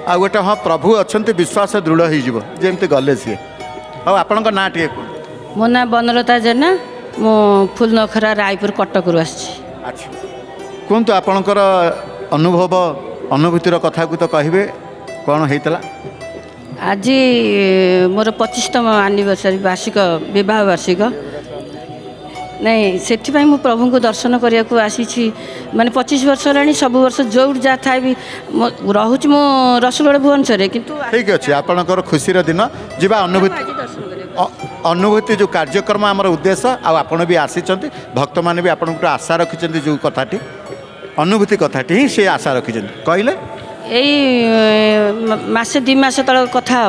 आ गोटे हाँ प्रभु अच्छा विश्वास दृढ़ होमती गले सी हाँ आपण ना टे मो ना बनलता जेना मो फूलनखरा रायपुर कटक अच्छा कहतु आपणकर अनुभव अनुभूतिर कथा को तो कहे कौन होता आज मोर 25तम एनिवर्सरी वार्षिक विवाह वार्षिक नहीं से मु प्रभु को दर्शन करने को आसी माने 25 वर्ष है सब वर्ष जो जहाँ था भी रोच मो रसगोड़ भुवनेश्वर किंतु ठीक अच्छे आपणकर खुशी दिन जा अनुभूति अनुभूति जो कार्यक्रम आमर उद्देश्य आपण भी आसी भक्त मैंने भी आपण आशा रखिंट जो कथाटी अनुभूति कथाटी ही से आशा रखिंट कहले यही मसे 2 मास तल कथा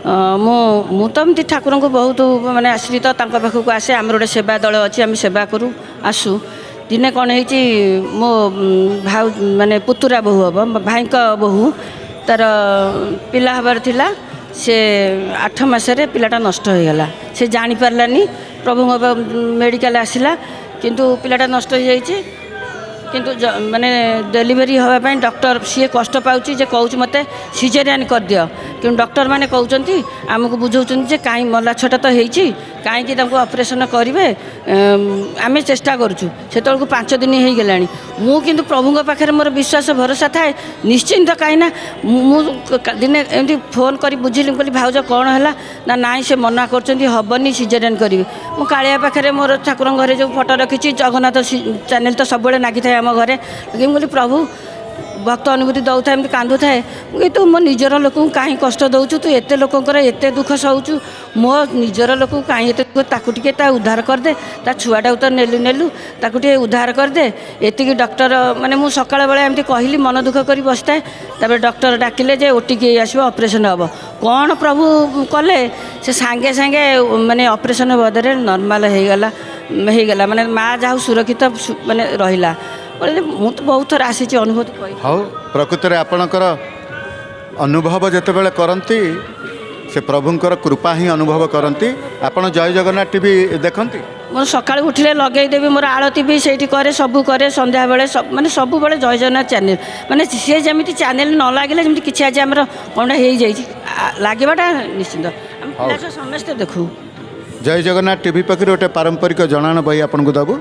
हम मु तो एमती ठाकुर को बहुत माने आश्रित पाखक आसे आम गोटे सेवा दल अच्छी आम सेवा करूँ आसु दिने कौन हो मो भाउ माने पुतुरा बहु हम भाई बहु तार पिला हबार थिला से 8 मासरे पिलाटा नष्ट हो गला से जानी पारलानी प्रभु मेडिकल आसिला किंतु पिलाटा नष्ट हो जाइए किंतु माने डेलीवरी होगापाई डॉक्टर सी कष्ट पाँच कौच मत सिजेरियन कर दियो कि डॉक्टर माने कहते आमको बुझाऊँ जे कहीं मला छटा तो होती कहीं ऑपरेशन करेंगे आम चेष्टा करूँ से 5 दिन हो गला मु किंतु प्रभु पाखे मोर विश्वास भरोसा थाए निश्चिंत कहीं दिने एमती फोन कर बुझिली कहली भाउज कौन है ना नाई से मना करबनी सिजेरियन करेंगे मु कालिया पाखे मोर ठाकुर घरे जो फोटो रखी जगन्नाथ चैनल तो सब नागी थाए आम घरे कहली प्रभु भक्त अनुभूति दौ था एमती कांदू थाए मुझे तू मो निजर लोक कहीं कष्ट दौचु तू एत लोकर एत दुख सहचु मो निजर लोक कहीं एत ताकू टे उद्धार करदे ता छुआटा तो नेलु नेलु ताकू टे उद्धार करदे एति डॉक्टर माने मु सकाळ बेला एमती कहली मन दुख कर बसताए तापर डॉक्टर डाकिले जे ओटिके आसो ऑपरेशन हम कौन प्रभु कले से सांगे सांगे माने ऑपरेशन बदले नॉर्मल हो गला माने माँ जहाँ सुरक्षित माने रहिला मु तो बहुत थर आसी अनुभूति हाँ प्रकृत में आपणकर अनुभव जितेबाला करती से प्रभुंर कृपा ही अनुभव करती आपण जय जगन्नाथ टीवी देखती मोर सकाळ उठिले लगेदेवी मोर आरती भी सेठी करे सबू करे संध्या बेले सब माने सबू बेले जय जगन्नाथ चैनल माने सी जमी चैनल न लगे जमी किसी आज आम कौन हो लगवाटा निश्चिंत समस्ते देखू जय जगन्नाथ टीवी पाखे गोटे पारंपरिक जनाण बही आपन को दबू